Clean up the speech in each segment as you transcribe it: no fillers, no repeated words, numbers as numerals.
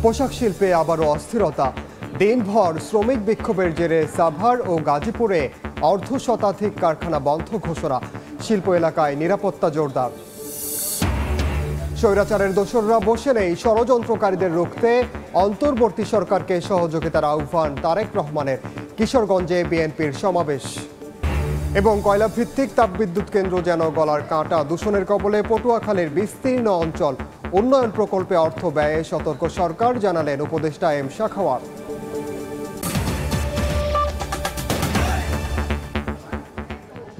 পোশাক শিল্পে আবারও অস্থিরতা। দিনভর শ্রমিক বিক্ষোভের জেরে সাভার ও গাজীপুরে অর্ধশতাধিক কারখানা বন্ধ ঘোষণা। শিল্প এলাকায় নিরাপত্তা জোরদার। স্বৈরাচারের দোসররা বসে নেই, ষড়যন্ত্রকারীদের রুখতে অন্তর্বর্তী সরকারকে সহযোগিতার আহ্বান তারেক রহমানের। কিশোরগঞ্জে বিএনপির সমাবেশ। এবং কয়লা ভিত্তিক তাপবিদ্যুৎ কেন্দ্র যেন গলার কাঁটা। দূষণের কবলে পটুয়াখালীর বিস্তীর্ণ অঞ্চল। উন্নয়ন প্রকল্পে অর্থ ব্যয়ে সতর্ক সরকার, জানালেন উপদেষ্টা এম শাখাওয়াত।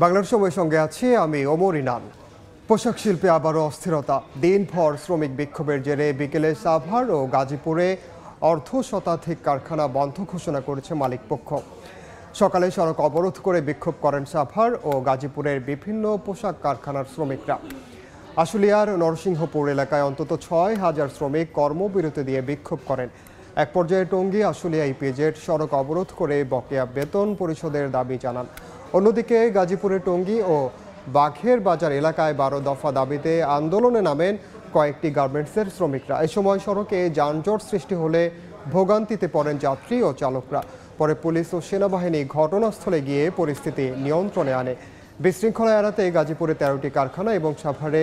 বাংলার সময়ের সঙ্গে আছি আমি ওমর ইনান। পোশাক শিল্পে আবারও অস্থিরতা। দিনভর শ্রমিক বিক্ষোভের জেরে বিকেলে সাভার ও গাজীপুরে অর্ধশতাধিক কারখানা বন্ধ ঘোষণা করেছে মালিকপক্ষ। সকালে সড়ক অবরোধ করে বিক্ষোভ করেন সাভার ও গাজীপুরের বিভিন্ন পোশাক কারখানার শ্রমিকরা। আশুলিয়ার নরসিংহপুর এলাকায় অন্তত ৬,০০০ শ্রমিক কর্মবিরতি দিয়ে বিক্ষোভ করেন। এক পর্যায়ে টঙ্গী আশুলিয়া ইপিজেড সড়ক অবরোধ করে বকেয়া বেতন পরিশোধের দাবি জানান। অন্যদিকে গাজীপুরের টঙ্গী ও বাঘের বাজার এলাকায় ১২ দফা দাবিতে আন্দোলনে নামেন কয়েকটি গার্মেন্টসের শ্রমিকরা। এ সময় সড়কে যানজট সৃষ্টি হলে ভোগান্তিতে পড়েন যাত্রী ও চালকরা। পরে পুলিশ ও সেনাবাহিনী ঘটনাস্থলে গিয়ে পরিস্থিতি নিয়ন্ত্রণে আনে। বিশৃঙ্খলা এড়াতে গাজীপুরে ১৩টি কারখানা এবং সাভারে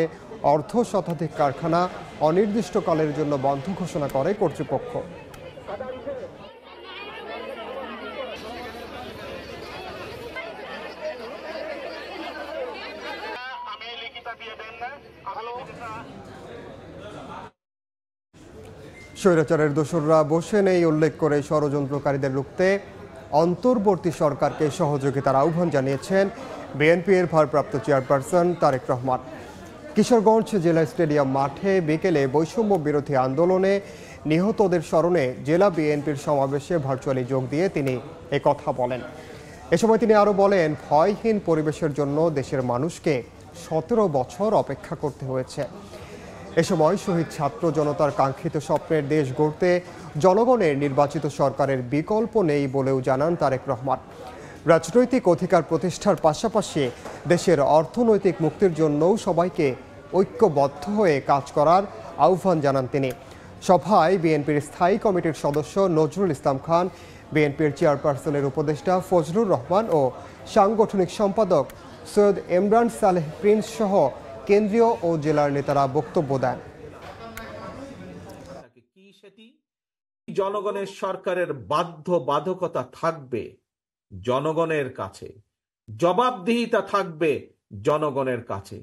অর্ধশতাধিক কারখানা অনির্দিষ্টকালের জন্য বন্ধ ঘোষণা করে কর্তৃপক্ষ। স্বৈরাচারের দোসররা বসে নেই উল্লেখ করে ষড়যন্ত্রকারীদের রুখতে অন্তর্বর্তী সরকারকে সহযোগিতার আহ্বান জানিয়েছেন বিএনপির ভারপ্রাপ্ত চেয়ারপারসন তারেক রহমান। কিশোরগঞ্জ জেলা স্টেডিয়াম মাঠে বিকেলে বৈষম্য বিরোধী আন্দোলনে নিহতদের স্মরণে জেলা বিএনপির সমাবেশে ভার্চুয়ালি যোগ দিয়ে তিনি একথা বলেন। এ সময় তিনি আরও বলেন, ভয়হীন পরিবেশের জন্য দেশের মানুষকে ১৭ বছর অপেক্ষা করতে হয়েছে। এ সময় শহীদ ছাত্র জনতার কাঙ্ক্ষিত স্বপ্নের দেশ গড়তে জনগণের নির্বাচিত সরকারের বিকল্প নেই বলেও জানান তারেক রহমান। রাজনৈতিক অধিকার প্রতিষ্ঠার পাশাপাশি দেশের অর্থনৈতিক মুক্তির জন্যও সবাইকে ঐক্যবদ্ধ হয়ে কাজ করার আহ্বান জানান তিনি। সভায় বিএনপির স্থায়ী কমিটির সদস্য নজরুল ইসলাম খান, বিএনপির চেয়ারপারসনের উপদেষ্টা ফজলুর রহমান ও সাংগঠনিক সম্পাদক সৈয়দ ইমরান সালেহ প্রিন্স সহ কেন্দ্রীয় ও জেলার নেতারা বক্তব্য দেন। জনগণের সরকারের বাধ্যবাধকতা থাকবে জনগণের কাছে, জবাবদিহিতা থাকবে জনগণের কাছে।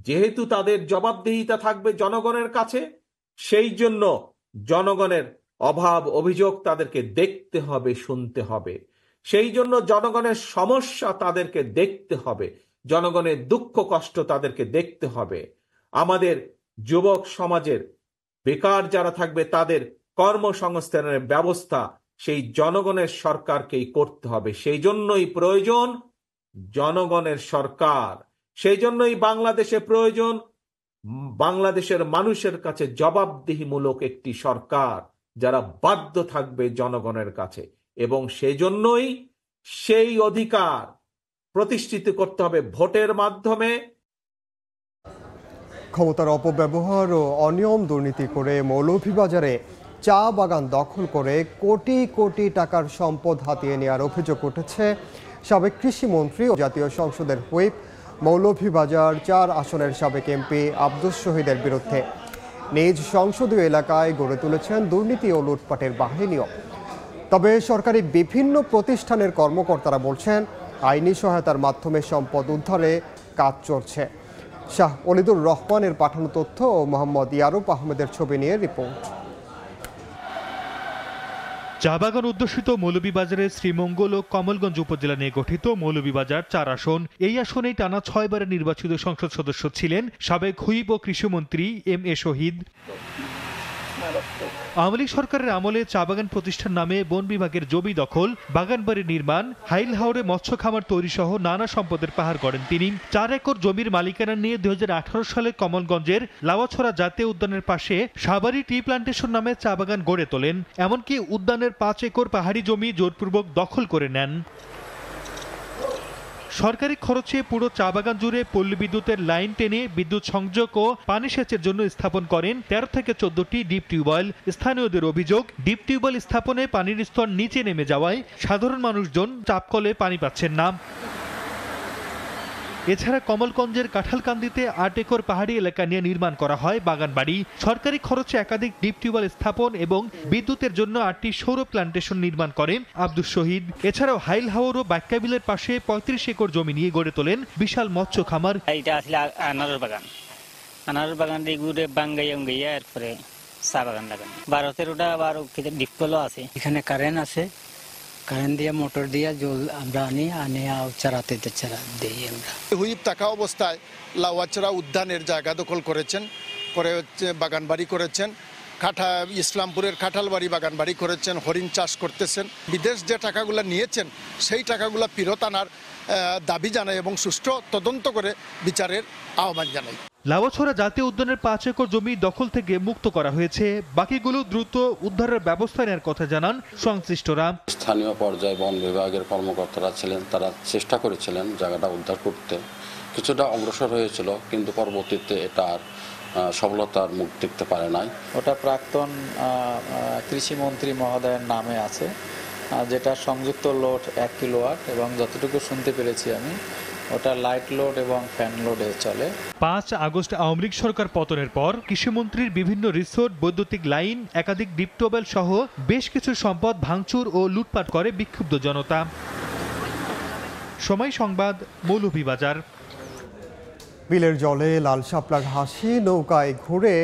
যেহেতু তাদের জবাবদিহিতা থাকবে জনগণের কাছে, সেই জন্য জনগণের অভাব অভিযোগ তাদেরকে দেখতে হবে, শুনতে হবে। সেই জন্য জনগণের সমস্যা তাদেরকে দেখতে হবে, জনগণের দুঃখ কষ্ট তাদেরকে দেখতে হবে। আমাদের যুবক সমাজের বেকার যারা থাকবে তাদের কর্মসংস্থানের ব্যবস্থা সেই জনগণের সরকারকেই করতে হবে। সেই জন্যই প্রয়োজন জনগণের সরকার, সেই জন্যই বাংলাদেশে প্রয়োজন বাংলাদেশের মানুষের কাছে জবাবদিহিমূলক একটি সরকার যারা বাধ্য থাকবে জনগণের কাছে, এবং সেই জন্যই সেই অধিকার প্রতিষ্ঠিত করতে হবে ভোটের মাধ্যমে। ক্ষমতার অপব্যবহার ও অনিয়ম দুর্নীতি করে মৌলভীবাজারে চা বাগান দখল করে কোটি কোটি টাকার সম্পদ হাতিয়ে নেওয়ার অভিযোগ উঠেছে সাবেক কৃষিমন্ত্রী ও জাতীয় সংসদের হুইপ মৌলভীবাজার ৪ আসনের সাবেক এমপি আব্দুস শহীদের বিরুদ্ধে। নিজ সংসদীয় এলাকায় গড়ে তুলেছেন দুর্নীতি ও লুটপাটের বাহিনীও। তবে সরকারি বিভিন্ন প্রতিষ্ঠানের কর্মকর্তারা বলছেন আইনি সহায়তার মাধ্যমে সম্পদ উদ্ধারে কাজ চলছে। শাহ ওলিদুর রহমানের পাঠানো তথ্য ও মোহাম্মদ ইয়ারুব আহমেদের ছবি নিয়ে রিপোর্ট। চা বাগান অধ্যুষিত মৌলভীবাজারের শ্রীমঙ্গল ও কমলগঞ্জ উপজেলা নিয়ে গঠিত মৌলভীবাজার ৪ আসন। এই আসনেই টানা ৬ বারের নির্বাচিত সংসদ সদস্য ছিলেন সাবেক হুইপ ও কৃষিমন্ত্রী এম এ শহীদ। আওয়ামী লীগ সরকারের আমলে চা বাগান প্রতিষ্ঠান নামে বন বিভাগের জমি দখল, বাগানবাড়ি নির্মাণ, হাইল হাওরে মৎস্য খামার তৈরি সহ নানা সম্পদের পাহাড় গড়েন তিনি। ৪ একর জমির মালিকানা নিয়ে ২০১৮ সালে কমলগঞ্জের লাওয়াছড়া জাতীয় উদ্যানের পাশে সাবারি টি প্লান্টেশন নামে চা বাগান গড়ে তোলেন। এমনকি উদ্যানের ৫ একর পাহাড়ি জমি জোরপূর্বক দখল করে নেন। সরকারি খরচে পুরো চা বাগান জুড়ে পল্লী বিদ্যুতের লাইন টেনে বিদ্যুৎ সংযোগ ও পানি সেচের জন্য স্থাপন করেন 13 থেকে 14টি ডিপ টিউবওয়েল। স্থানীয়দের অভিযোগ, ডিপ টিউবওয়েল স্থাপনে পানির স্তর নিচে নেমে যাওয়ায় সাধারণ মানুষজন চাপকলে পানি পাচ্ছেন না। এছাড়া কমলগঞ্জের কাঁঠালকান্দিতে 8 একর পাহাড়ি এলাকা নিয়ে নির্মাণ করা হয় বাগানবাড়ি। সরকারি খরচে একাধিক ডিপ টিউবওয়েল স্থাপন এবং বিদ্যুতের জন্য 8টি সৌর প্ল্যান্টেশন নির্মাণ করেন আব্দুস শহীদ। এছাড়াও হাইল হাওর ও বাক্যাবিলের পাশে 35 একর জমি নিয়ে গড়ে তোলেন বিশাল মৎস্য খামার। এটা আসলে আনারস বাগান দিয়ে ঘুরে বাঙ্গাইয়া এরপরে চা বাগান লাগান 12-13টা আবার ডিপকলও আছে। এখানে কারেন্ট আছে, কারেন্ট দিয়ে মোটর দিয়ে জল আমরা আনি চারাতে চারা দিই আমরা। হুইপ থাকা অবস্থায় লাউয়াচড়া উদ্যানের জায়গা দখল করেছেন, করে বাগান বাড়ি করেছেন, ইসলামপুরের কাঁঠালবাড়ি বাগান বাড়ি করেছেন, হরিণ চাষ করতেছেন। বিদেশ যে টাকাগুলো নিয়েছেন সেই টাকাগুলো ফেরত আনার দাবি জানাই এবং সুষ্ঠু তদন্ত করে বিচারের আহ্বান জানাই। লাউয়াছড়া জাতীয় উদ্যানের 5 একর জমি দখল থেকে মুক্ত করা হয়েছে, বাকিগুলো দ্রুত উদ্ধারের ব্যবস্থা নেওয়ার কথা জানান সংশ্লিষ্টরা। স্থানীয় পর্যায়ে বন বিভাগের কর্মকর্তারা ছিলেন, তারা চেষ্টা করেছিলেন জায়গাটা উদ্ধার করতে, কিছুটা অগ্রসর হয়েছিল, কিন্তু পরবর্তীতে এটা আর সফলতার মুখ দেখতে পারে নাই। ওটা প্রাক্তন কৃষিমন্ত্রী মহোদয়ের নামে আছে, যেটা সংযুক্ত লোড 1 কিলোওয়াট এবং যতটুকু শুনতে পেরেছি আমি ওটা লাইট লোড এবং ফ্যান লোডে চলে। 5 আগস্ট আওয়ামী লীগ সরকার পতনের পর কৃষিমন্ত্রীর বিভিন্ন রিসোর্ট, বৈদ্যুতিক লাইন, একাধিক ডিপ টিউবওয়েল সহ বেশ কিছু সম্পদ ভাঙচুর ও লুটপাট করে বিক্ষুব্ধ জনতা। সময় সংবাদ, মৌলভীবাজার। বিলের জলে লাল শাপলার হাসি, নৌকায় ঘুরে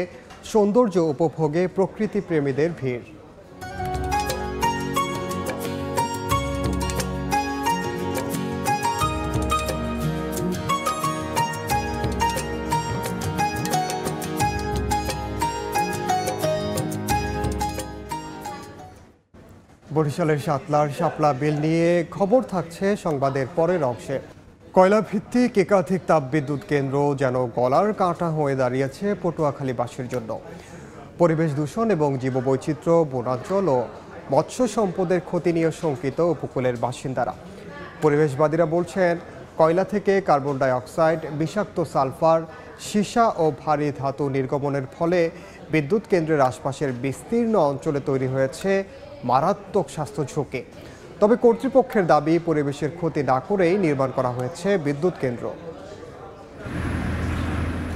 সৌন্দর্য উপভোগে প্রকৃতি প্রেমীদের ভিড়। বরিশালের সাতলার শাপলা বিল নিয়ে খবর থাকছে সংবাদের পরের অংশে। কয়লা ভিত্তিক একাধিক তাপবিদ্যুৎ কেন্দ্র যেন গলার কাঁটা হয়ে দাঁড়িয়েছে পটুয়াখালীবাসীর জন্য। পরিবেশ দূষণ এবং জীববৈচিত্র্য, বনাঞ্চল ও মৎস্য সম্পদের ক্ষতি নিয়ে শঙ্কিত উপকূলের বাসিন্দারা। পরিবেশবাদীরা বলছেন, কয়লা থেকে কার্বন ডাই অক্সাইড, বিষাক্ত সালফার, সীসা ও ভারী ধাতু নির্গমনের ফলে বিদ্যুৎ কেন্দ্রের আশপাশের বিস্তীর্ণ অঞ্চলে তৈরি হয়েছে মারাত্মক স্বাস্থ্য ঝুঁকি। তবে কর্তৃপক্ষের দাবি, পরিবেশের ক্ষতি না করেই নির্মাণ করা হয়েছে বিদ্যুৎ কেন্দ্র।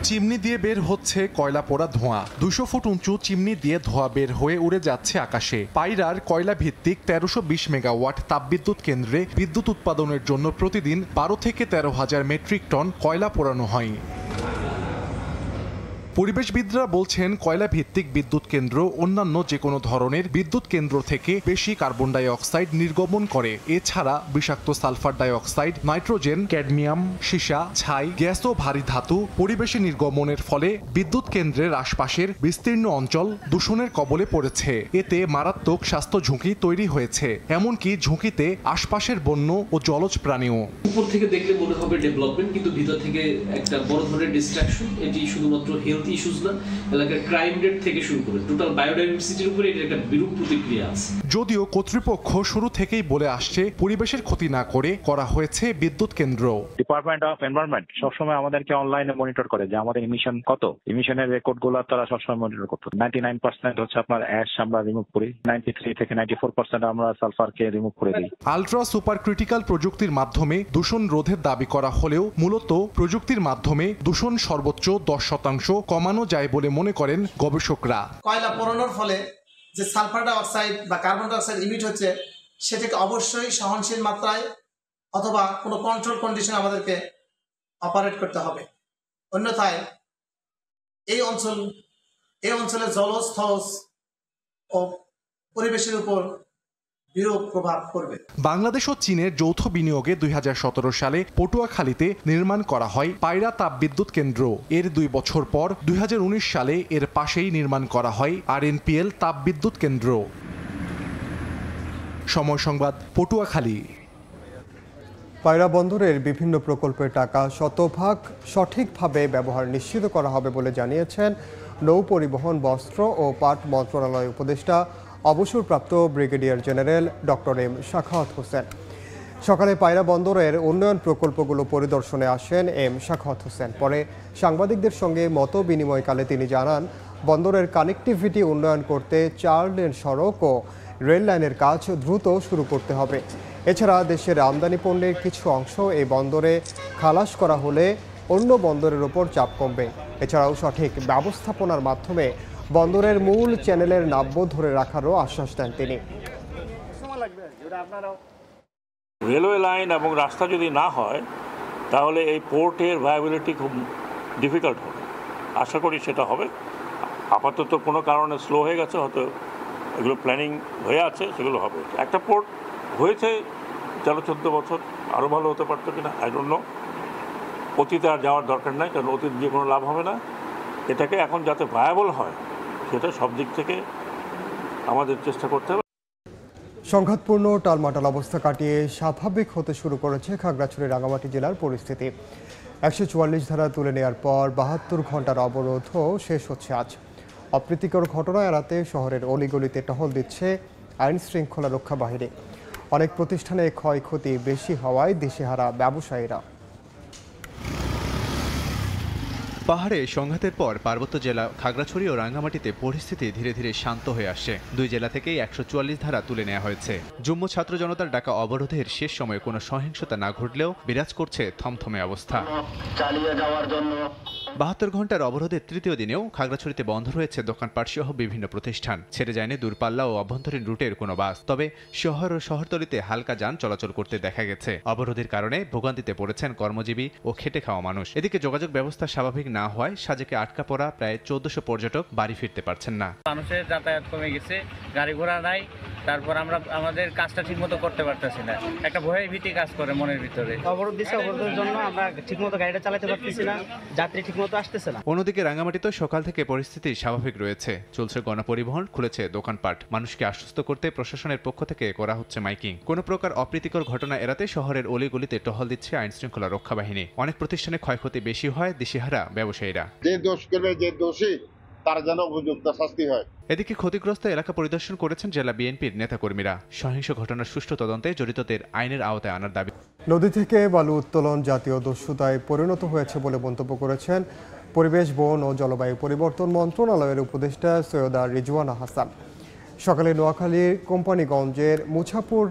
চিমনি দিয়ে বের হচ্ছে কয়লা পোড়া ধোঁয়া। 200 ফুট উঁচু চিমনি দিয়ে ধোঁয়া বের হয়ে উড়ে যাচ্ছে আকাশে। পায়রার কয়লা ভিত্তিক 1320 মেগাওয়াট তাপবিদ্যুৎ কেন্দ্রে বিদ্যুৎ উৎপাদনের জন্য প্রতিদিন 12 থেকে 13,000 মেট্রিক টন কয়লা পোড়ানো হয়। পরিবেশবিদরা বলছেন, কয়লা ভিত্তিক বিদ্যুৎ কেন্দ্র অন্যান্য যে কোনো ধরনের বিদ্যুৎ কেন্দ্র থেকে বেশি কার্বন ডাই অক্সাইড নির্গমন করে। এছাড়া বিষাক্ত sulphur die oxide, nitrogen, cadmium, সীসা, ছাই, গ্যাস ও ভারী ধাতু পরিবেশে নির্গমনের ফলে বিদ্যুৎ কেন্দ্রের আশপাশের বিস্তীর্ণ অঞ্চল দূষণের কবলে পড়েছে। এতে মারাত্মক স্বাস্থ্য ঝুঁকি তৈরি হয়েছে, এমনকি ঝুঁকিতে আশপাশের বন্য ও জলজ প্রাণীও। উপর থেকে দেখলে মনে হবে ডেভেলপমেন্ট, কিন্তু ভিতর থেকে একটা বড় ধরনের ডিস্ট্রাকশন। এটি শুধুমাত্র হেলথ ইস্যুস না, এলাকার ক্রাইম রেট থেকে শুরু করে টোটাল বায়োডাইভার্সিটির উপরে এর একটা বিরূপ প্রতিক্রিয়া আছে। যদিও কর্তৃপক্ষ শুরু থেকেই বলে আসছে, পরিবেশের ক্ষতি না করে করা হয়েছে বিদ্যুৎ কেন্দ্র। ডিপার্টমেন্ট অফ এনভায়রনমেন্ট সবসময় আমাদেরকে অনলাইনে মনিটর করে যে আমাদের ইমিশন কত, ইমিশনের রেকর্ডগুলো তারা সবসময় মনিটর করতো। 99% হচ্ছে আপনার অ্যাশ আমরা রিমুভ করি, 93 থেকে 94% আমরা সালফারকে রিমুভ করে দিই। আলট্রা সুপার ক্রিটিক্যাল প্রযুক্তির মাধ্যমে দূষণ রোধের দাবি করা হলেও মূলত প্রযুক্তির মাধ্যমে দূষণ সর্বোচ্চ 10% কমানো যায় বলে মনে করেন গবেষকরা। কয়লা পোড়ানোর ফলে যে সালফার ডাই অক্সাইড বা কার্বন ডাই অক্সাইড ইমিট হচ্ছে, সেটাকে অবশ্যই সহনশীল মাত্রায় অথবা কোনো কন্ট্রোল কন্ডিশন আমাদেরকে অপারেট করতে হবে। অন্যথায় এই অঞ্চলের জলজ, স্থলজ ও পরিবেশের উপর বিরূপ প্রভাব পড়বে। বাংলাদেশ ও চীনের যৌথ বিনিয়োগে 2017 সালে পটুয়াখালীতে নির্মাণ করা হয় পায়রা তাপবিদ্যুৎ কেন্দ্র। এর 2 বছর পর 2019 সালে এর পাশেই নির্মাণ করা হয় RNPL তাপবিদ্যুৎ কেন্দ্র। সময় সংবাদ, পটুয়াখালী। পায়রা বন্দরের বিভিন্ন প্রকল্পের টাকা শতভাগ সঠিকভাবে ব্যবহার নিশ্চিত করা হবে বলে জানিয়েছেন নৌ পরিবহন, বস্ত্র ও পাট মন্ত্রণালয় উপদেষ্টা অবসরপ্রাপ্ত brigadier general doctor M Shakhawat Hossain. সকালে পায়রা বন্দরের উন্নয়ন প্রকল্পগুলো পরিদর্শনে আসেন এম শাখাওয়াত হোসেন। পরে সাংবাদিকদের সঙ্গে মত বিনিময়কালে তিনি জানান, বন্দরের কানেক্টিভিটি উন্নয়ন করতে 4 লেন সড়ক ও রেল লাইনের কাজ দ্রুত শুরু করতে হবে। এছাড়া দেশের আমদানি পণ্যের কিছু অংশ এই বন্দরে খালাস করা হলে অন্য বন্দরের ওপর চাপ কমবে। এছাড়াও সঠিক ব্যবস্থাপনার মাধ্যমে বন্দরের মূল চ্যানেলের নাব্য ধরে রাখারও আশ্বাস দেন তিনি। রেলওয়ে লাইন এবং রাস্তা যদি না হয় তাহলে এই পোর্টের ভায়াবিলিটি খুব ডিফিকাল্ট হবে। আশা করি সেটা হবে। আপাতত কোনো কারণে স্লো হয়ে গেছে, হয়তো এগুলো প্ল্যানিং হয়ে আছে, সেগুলো হবে। একটা পোর্ট হয়েছে 13-14 বছর, আরও ভালো হতে পারতো কিনা আই ডোন্ট নো। অতীতে আর যাওয়ার দরকার নাই, কারণ অতীত দিয়ে কোনো লাভ হবে না। এটাকে এখন যাতে ভায়াবল হয় সেটা সব দিক থেকে আমাদের চেষ্টা করতে হবে। সংঘাতপূর্ণ টালমাটাল অবস্থা কাটিয়ে স্বাভাবিক হতে শুরু করেছে খাগড়াছড়ি রাঙামাটি জেলার পরিস্থিতি। 144 ধারা তুলে নেওয়ার পর 72 ঘন্টার অবরোধও শেষ হচ্ছে আজ। অপ্রীতিকর ঘটনা এড়াতে শহরের অলিগলিতে টহল দিচ্ছে আইন শৃঙ্খলা রক্ষা বাহিনী। অনেক প্রতিষ্ঠানে ক্ষয়ক্ষতি বেশি হওয়ায় দিশেহারা ব্যবসায়ীরা। পাহাড়ে সংঘাতের পর পার্বত্য জেলা খাগড়াছড়ি ও রাঙ্গামাটিতে পরিস্থিতি ধীরে ধীরে শান্ত হয়ে আসছে। দুই জেলা থেকেই 144 ধারা তুলে নেওয়া হয়েছে। জম্মু ছাত্র জনতার ডাকা অবরোধের শেষ সময়ে কোনো সহিংসতা না ঘটলেও বিরাজ করছে থমথমে অবস্থা। 72 ঘন্টার অবরোধের তৃতীয় দিনেও খাগড়াছড়িতে বন্ধ রয়েছে দোকানপাট সহ বিভিন্ন প্রতিষ্ঠান। ছেড়ে যায়নি দূরপাল্লা ও অভ্যন্তরীণ রুটের কোনো বাস। তবে শহর ও শহরতলিতে হালকা যান চলাচল করতে দেখা গেছে। অবরোধের কারণে ভোগান্তিতে পড়েছেন কর্মজীবী ও খেটে খাওয়া মানুষ। এদিকে যোগাযোগ ব্যবস্থা স্বাভাবিক না হওয়ায় সাজেকে আটকা পড়া প্রায় 1400 পর্যটক বাড়ি ফিরতে পারছেন না। মানুষের যাতায়াত কমে গেছে, গাড়ি ঘোড়া নাই, তারপর আমরা আমাদের কাজটা ঠিকমতো করতে পারতেছি না। একটা ভয় ভীতি কাজ করে মনের ভিতরে। অবরোধ দিচ্ছে, অবরোধের জন্য আমরা ঠিকমতো গাড়িটা চালাতে পারতেছি না, যাত্রী ঠিকমতো আসতেছে না। অন্যদিকে রাঙ্গামাটিতে সকাল থেকে পরিস্থিতি স্বাভাবিক রয়েছে। চলছে গণপরিবহন, খুলেছে দোকানপাট। মানুষকে আশ্বস্ত করতে প্রশাসনের পক্ষ থেকে করা হচ্ছে মাইকিং। কোনো প্রকার অপ্রীতিকর ঘটনা এড়াতে শহরের অলিগলিতে টহল দিচ্ছে আইন শৃঙ্খলা রক্ষা বাহিনী। অনেক প্রতিষ্ঠানে ক্ষয়ক্ষতি বেশি হয় দিশেহারা ব্যবসায়ীরা। যে দোষ করবে, যে দোষী তার যেন উপযুক্ত শাস্তি হয়। এদিকে ক্ষতিগ্রস্ত এলাকা পরিদর্শন করেছেন জেলা বিএনপির নেতাকর্মীরা। সহিংস ঘটনার সুষ্ঠু তদন্তে জড়িতদের আইনের আওতায় আনার দাবি। নদী থেকে বালু উত্তোলন জাতীয় দস্যুতায় পরিণত হয়েছে বলে মন্তব্য করেছেন পরিবেশ, বন ও জলবায়ু পরিবর্তন মন্ত্রণালয়ের উপদেষ্টা সৈয়দা রিজওয়ানা হাসান। সকালে নোয়াখালীর কোম্পানিগঞ্জের মুছাপুর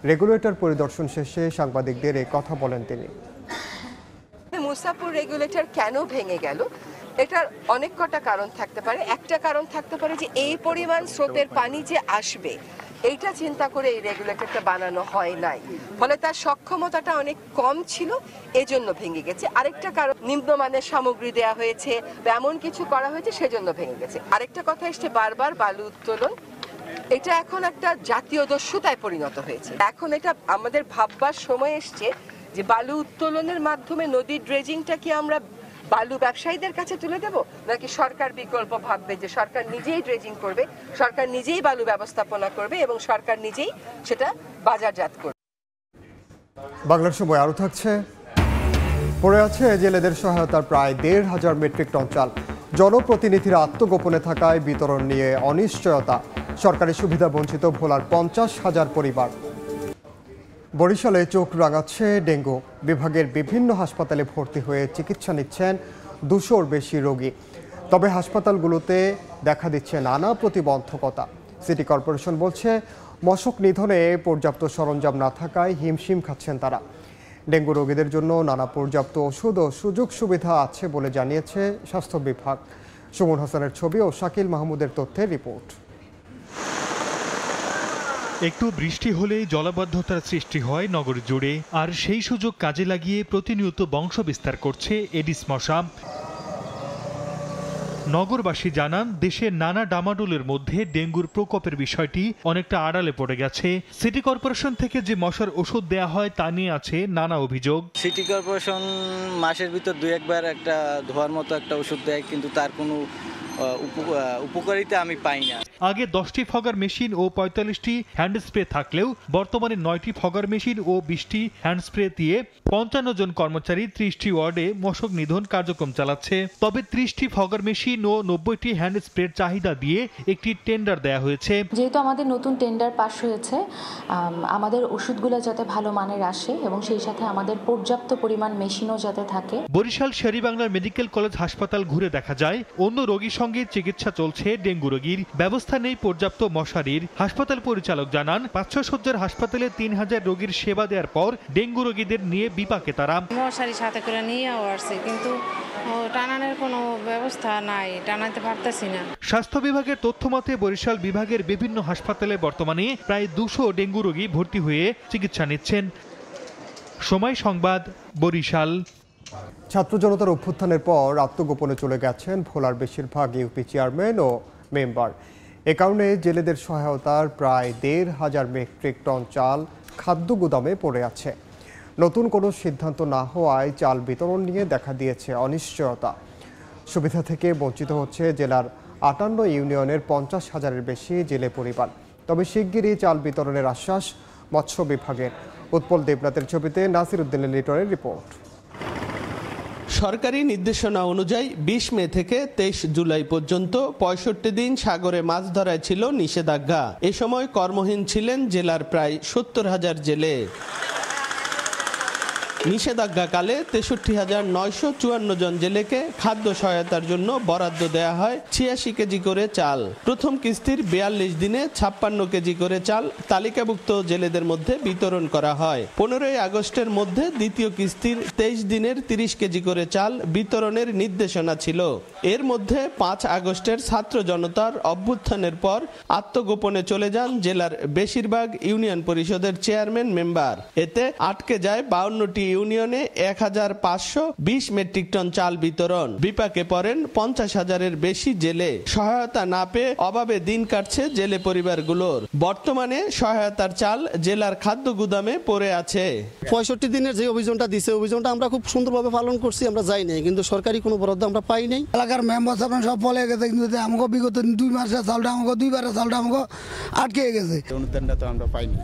রেগুলেটর পরিদর্শন শেষে সাংবাদিকদের এই কথা বলেন তিনি। মুছাপুর রেগুলেটর কেন ভেঙে গেল, এটার অনেক কটা কারণ থাকতে পারে। একটা কারণ থাকতে পারে যে এই পরিমাণ স্রোতের পানি যে আসবে এইটা চিন্তা করে এই রেগুলেটরটা বানানো হয় নাই, ফলে তার সক্ষমতাটা অনেক কম ছিল, এজন্য ভেঙে গেছে। আরেকটা কারণ নিম্নমানের সামগ্রী দেয়া হয়েছে বা এমন কিছু করা হয়েছে সেজন্য ভেঙে গেছে। আরেকটা কথা এসছে বারবার, বালু উত্তোলন এটা এখন একটা জাতীয় দস্যুতায় পরিণত হয়েছে। এখন এটা আমাদের ভাববার সময় এসছে যে বালু উত্তোলনের মাধ্যমে নদীর ড্রেজিংটা কি আমরা বালু ব্যবসায়ীদের কাছে তুলে দেব, নাকি সরকার বিকল্প ভাববে যে সরকার নিজেই ড্রেজিং করবে, সরকার নিজেই বালু ব্যবস্থাপনা করবে এবং সরকার নিজেই সেটা বাজারজাত করবে। বাংলার সময় আরও থাকছে। পড়ে আছে জেলেদের সহায়তার প্রায় ১৫০০ মেট্রিক টন চাল। জনপ্রতিনিধিরা আত্মগোপনে থাকায় বিতরণ নিয়ে অনিশ্চয়তা। সরকারি সুবিধা বঞ্চিত ভোলার ৫০,০০০ পরিবার। বরিশালে চোখ রাঙাচ্ছে ডেঙ্গু। বিভাগের বিভিন্ন হাসপাতালে ভর্তি হয়ে চিকিৎসা নিচ্ছেন ২০০-র বেশি রোগী। তবে হাসপাতালগুলোতে দেখা দিচ্ছে নানা প্রতিবন্ধকতা। সিটি কর্পোরেশন বলছে মশক নিধনে পর্যাপ্ত সরঞ্জাম না থাকায় হিমশিম খাচ্ছেন তারা। ডেঙ্গু রোগীদের জন্য নানা পর্যাপ্ত ওষুধ ও সুযোগ সুবিধা আছে বলে জানিয়েছে স্বাস্থ্য বিভাগ। সুমন হাসানের ছবি ও শাকিল মাহমুদের তথ্যের রিপোর্ট। একটু বৃষ্টি হলেই জলাবদ্ধতার সৃষ্টি হয় নগর জুড়ে, আর সেই সুযোগ কাজে লাগিয়ে প্রতিনিয়ত বংশ বিস্তার করছে এডিস মশা। নগরবাসী জানান, দেশের নানা ডামাডোলের মধ্যে ডেঙ্গুর প্রকোপের বিষয়টি অনেকটা আড়ালে পড়ে গেছে। সিটি কর্পোরেশন থেকে যে মশার ওষুধ দেয়া হয় তা নিয়ে আছে নানা অভিযোগ। সিটি কর্পোরেশন মাসের ভিতর ২-১ বার একটা ধোয়ার মতো একটা ওষুধ দেয়, কিন্তু তার কোনো উপকারিতা আমি পাই না। আগে 10টি ফগার মেশিন ও 45টি হ্যান্ড স্প্রে থাকলেও বর্তমানে 9টি ফগার মেশিন ও 20টি হ্যান্ড স্প্রে দিয়ে 55 জন কর্মচারী 30টি ওয়ার্ডে মশক নিধন কার্যক্রম চালাচ্ছে। তবে 30টি ফগার মেশিন ও 90টি হ্যান্ড স্প্রের চাহিদা দিয়ে একটি টেন্ডার দেয়া হয়েছে। যেহেতু আমাদের নতুন টেন্ডার পাস হয়েছে, আমাদের ওষুধগুলো যাতে ভালো মানের আসে এবং সেই সাথে আমাদের পর্যাপ্ত পরিমাণ মেশিনও যাতে থাকে। বরিশাল শের-ই-বাংলা মেডিকেল কলেজ হাসপাতাল ঘুরে দেখা যায় অন্য রোগীর সঙ্গে চিকিৎসা চলছে ডেঙ্গু রোগীর। ব্যবস্থা নেই পর্যাপ্ত মশারির। হাসপাতাল পরিচালক জানান 500 শয্যার হাসপাতালে 3000 রোগীর সেবা দেওয়ার পর ডেঙ্গু রোগীদের নিয়ে বিপাকে তারা। মশারি সাথে করে নিয়ে আসছে কিন্তু টানানোর কোনো ব্যবস্থা নাই, টানাতে পারতেছি না। স্বাস্থ্য বিভাগের তথ্য মতে বরিশাল বিভাগের বিভিন্ন হাসপাতালে বর্তমানে প্রায় 200 ডেঙ্গু রোগী ভর্তি হয়ে চিকিৎসা নিচ্ছেন। সময় সংবাদ, বরিশাল। ছাত্র জনতার অভ্যুত্থানের পর আত্মগোপনে চলে গেছেন ভোলার বেশিরভাগ ইউপি চেয়ারম্যান ও মেম্বার। এ কারণে জেলেদের সহায়তার প্রায় 1,500 মেট্রিক টন চাল খাদ্য গুদামে পড়ে আছে। নতুন কোনো সিদ্ধান্ত না হওয়ায় চাল বিতরণ নিয়ে দেখা দিয়েছে অনিশ্চয়তা। সুবিধা থেকে বঞ্চিত হচ্ছে জেলার 58 ইউনিয়নের 50,000-এর বেশি জেলে পরিবার। তবে শিগগিরই চাল বিতরণের আশ্বাস মৎস্য বিভাগের। উৎপল দেবনাথের ছবিতে নাসির উদ্দিনের লিটনের রিপোর্ট। সরকারি নির্দেশনা অনুযায়ী 20 মে থেকে 23 জুলাই পর্যন্ত 65 দিন সাগরে মাছ ধরায় ছিল নিষেধাজ্ঞা। এ সময় কর্মহীন ছিলেন জেলার প্রায় 70,000 জেলে। নিষেধাজ্ঞাকালে 63,954 জন জেলেকে খাদ্য সহায়তার জন্য বরাদ্দ দেয়া হয় 86 কেজি করে চাল। প্রথম কিস্তির 42 দিনে 56 কেজি করে চাল তালিকাভুক্ত জেলেদের মধ্যে বিতরণ করা হয়। 15 আগস্টের মধ্যে দ্বিতীয় কিস্তির 23 দিনের 30 কেজি করে চাল বিতরণের নির্দেশনা ছিল। এর মধ্যে 5 আগস্টের ছাত্র জনতার অভ্যুত্থানের পর আত্মগোপনে চলে যান জেলার বেশিরভাগ ইউনিয়ন পরিষদের চেয়ারম্যান মেম্বার। এতে আটকে যায় 52টি ইউনিয়নে 1,520 মেট্রিক টন চাল বিতরণ। বিপাকে পড়েন 50,000-এর বেশি জেলে। সহায়তা না পেয়ে অভাবে দিন কাটছে জেলে পরিবারগুলোর। বর্তমানে সহায়তার চাল জেলার খাদ্য গুদামে পড়ে আছে। 65 দিনের যে অভিযানটা দিছে, অভিযানটা আমরা খুব সুন্দরভাবে পালন করছি, আমরা যাই নাই, কিন্তু সরকারি কোনো বরাদ্দ আমরা পাই নাই। এলাকার মেম্বার সাহেব সব বলে গেছে, কিন্তু আমাকে বিগত 2 মাসের চালটা আমাকে 2বারের চালটা আমাকে আটকে গেছে। অনুদানটা তো আমরা পাইনি,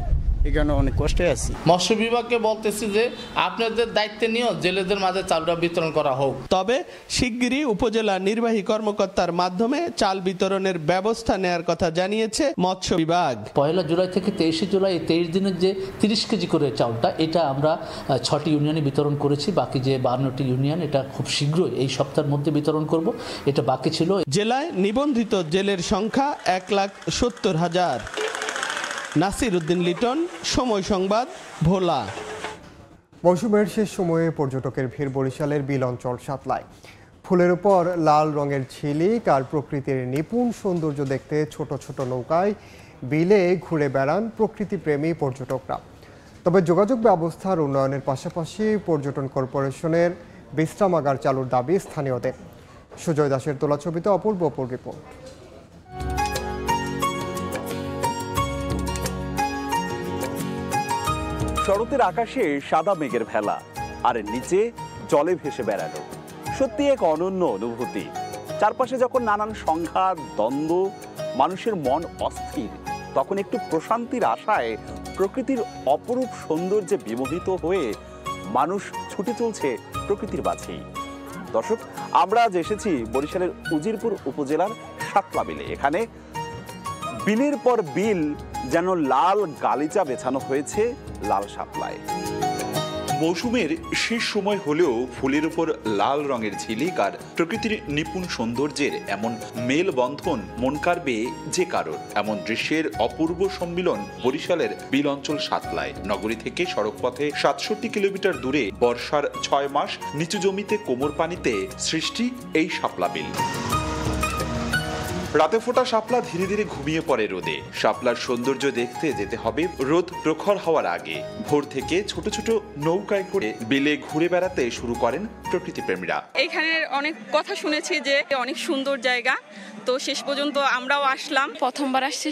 এখানে অনেক কষ্টে আছি। মৎস্য বিভাগকে বলতেছি যে আপনাদের দায়িত্বে নিয়েও জেলেদের মাঝে চালটা বিতরণ করা হোক। তবে শিগগিরই উপজেলা নির্বাহী কর্মকর্তার মাধ্যমে চাল বিতরণের ব্যবস্থা নেয়ার কথা জানিয়েছে মৎস্য বিভাগ। 1 জুলাই থেকে 23 জুলাই 23 দিনের যে 30 কেজি করে চালটা, এটা আমরা 6টি ইউনিয়নে বিতরণ করেছি। বাকি যে 52টি ইউনিয়ন, এটা খুব শীঘ্রই এই সপ্তাহের মধ্যে বিতরণ করব। এটা বাকি ছিল। জেলায় নিবন্ধিত জেলের সংখ্যা 1,70,000। নাসির উদ্দিন লিটন, সময় সংবাদ, ভোলা। মৌসুমের শেষ সময়ে পর্যটকের ভিড় বরিশালের বিল অঞ্চল সাতলায়। ফুলের উপর লাল রঙের ঝিলিক আর প্রকৃতির নিপুণ সৌন্দর্য দেখতে ছোট ছোট নৌকায় বিলে ঘুরে বেড়ান প্রকৃতিপ্রেমী পর্যটকরা। তবে যোগাযোগ ব্যবস্থার উন্নয়নের পাশাপাশি পর্যটন কর্পোরেশনের বিশ্রামাগার চালুর দাবি স্থানীয়দের। সুজয় দাসের তোলা ছবিতে অপূর্ব রিপোর্ট। শরতের আকাশে সাদা মেঘের ভেলা, আর নিচে জলে ভেসে বেড়ানো সত্যি এক অনন্য অনুভূতি। চারপাশে যখন নানান সংঘাত, দ্বন্দ্ব, মানুষের মন অস্থির, তখন একটু প্রশান্তির আশায় প্রকৃতির অপরূপ সৌন্দর্যে বিমোহিত হয়ে মানুষ ছুটে চলছে প্রকৃতির মাঝেই। দর্শক, আমরা আজ এসেছি বরিশালের উজিরপুর উপজেলার সাতলা বিলে। এখানে বিলের পর বিল যেন লাল গালিচা বেছানো হয়েছে লাল শাপলায়। মৌসুমের শেষ সময় হলেও ফুলের উপর লাল রঙের ঝিলিক আর প্রকৃতির নিপুণ সৌন্দর্যের এমন মেলবন্ধন মন কাড়বে যে কারোর। এমন দৃশ্যের অপূর্ব সম্মিলন বরিশালের বিল অঞ্চল সাতলায়। নগরী থেকে সড়কপথে 67 কিলোমিটার দূরে বর্ষার 6 মাস নিচু জমিতে কোমর পানিতে সৃষ্টি এই শাপলা বিল। রাতে ফোটা শাপলা ধীরে ধীরে ঘুমিয়ে পড়ে রোদে। শাপলার সৌন্দর্য দেখতে যেতে হবে রোদ প্রখর হওয়ার আগে। ভোর থেকে ছোট ছোট নৌকায় করে বিলে ঘুরে বেড়াতে শুরু করেন প্রকৃতি প্রেমীরা। এখানে অনেক কথা শুনেছি যে অনেক সুন্দর জায়গা, তো শেষ পর্যন্ত আমরাও আসলাম। প্রথমবার আসছি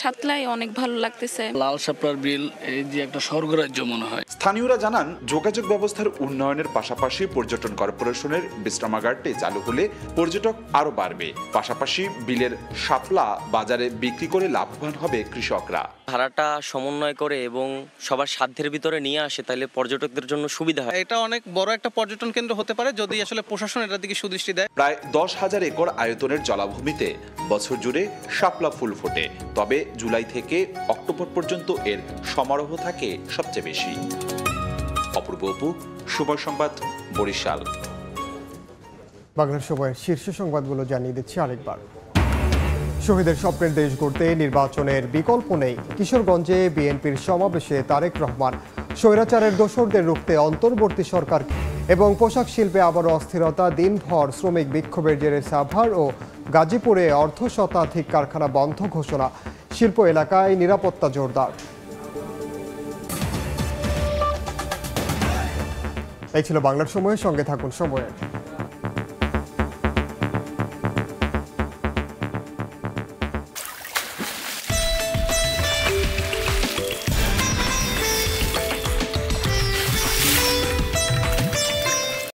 সাতলায়, অনেক ভালো লাগতেছে। লাল শাপলার বিল এই যে একটা স্বর্গরাজ্য মনে হয়। স্থানীয়রা জানান যোগাযোগ ব্যবস্থার উন্নয়নের পাশাপাশি পর্যটন কর্পোরেশনের বিশ্রামাগারটি চালু হলে পর্যটক আরো বাড়বে। পাশাপাশি বিলের শাপলা বাজারে বিক্রি করে লাভবান হবে কৃষকরা। ধারাটা সমন্বয় করে এবং সবার সাধ্যের ভিতরে নিয়ে আসে, তাহলে পর্যটকদের জন্য সুবিধা হয়। এটা অনেক বড় একটা পর্যটন কেন্দ্র হতে পারে যদি আসলে প্রশাসন এটার দিকে সুদৃষ্টি দেয়। প্রায় 10,000 একর আয়তনের জলাভূমিতে বছর জুড়ে শাপলা ফুল ফোটে, তবে জুলাই থেকে অক্টোবর পর্যন্ত এর সমারোহ থাকে সবচেয়ে বেশি। অপূর্ব অপু, সময় সংবাদ, বরিশাল। বাংলার সময়ের শীর্ষ সংবাদগুলো জানিয়ে দিচ্ছি আরেকবার। শহীদের স্বপ্নের দেশ গড়তে নির্বাচনের বিকল্প নেই। কিশোরগঞ্জে বিএনপির সমাবেশে তারেক রহমান। স্বৈরাচারের দোসরদের রুখতে অন্তর্বর্তী সরকার এবং পোশাক শিল্পে আবারও অস্থিরতা। দিনভর শ্রমিক বিক্ষোভের জেরে সাভার ও গাজীপুরে অর্ধশতাধিক কারখানা বন্ধ ঘোষণা। শিল্প এলাকায় নিরাপত্তা জোরদার। এই ছিল বাংলার সময়ের সঙ্গে থাকুন সময়ের।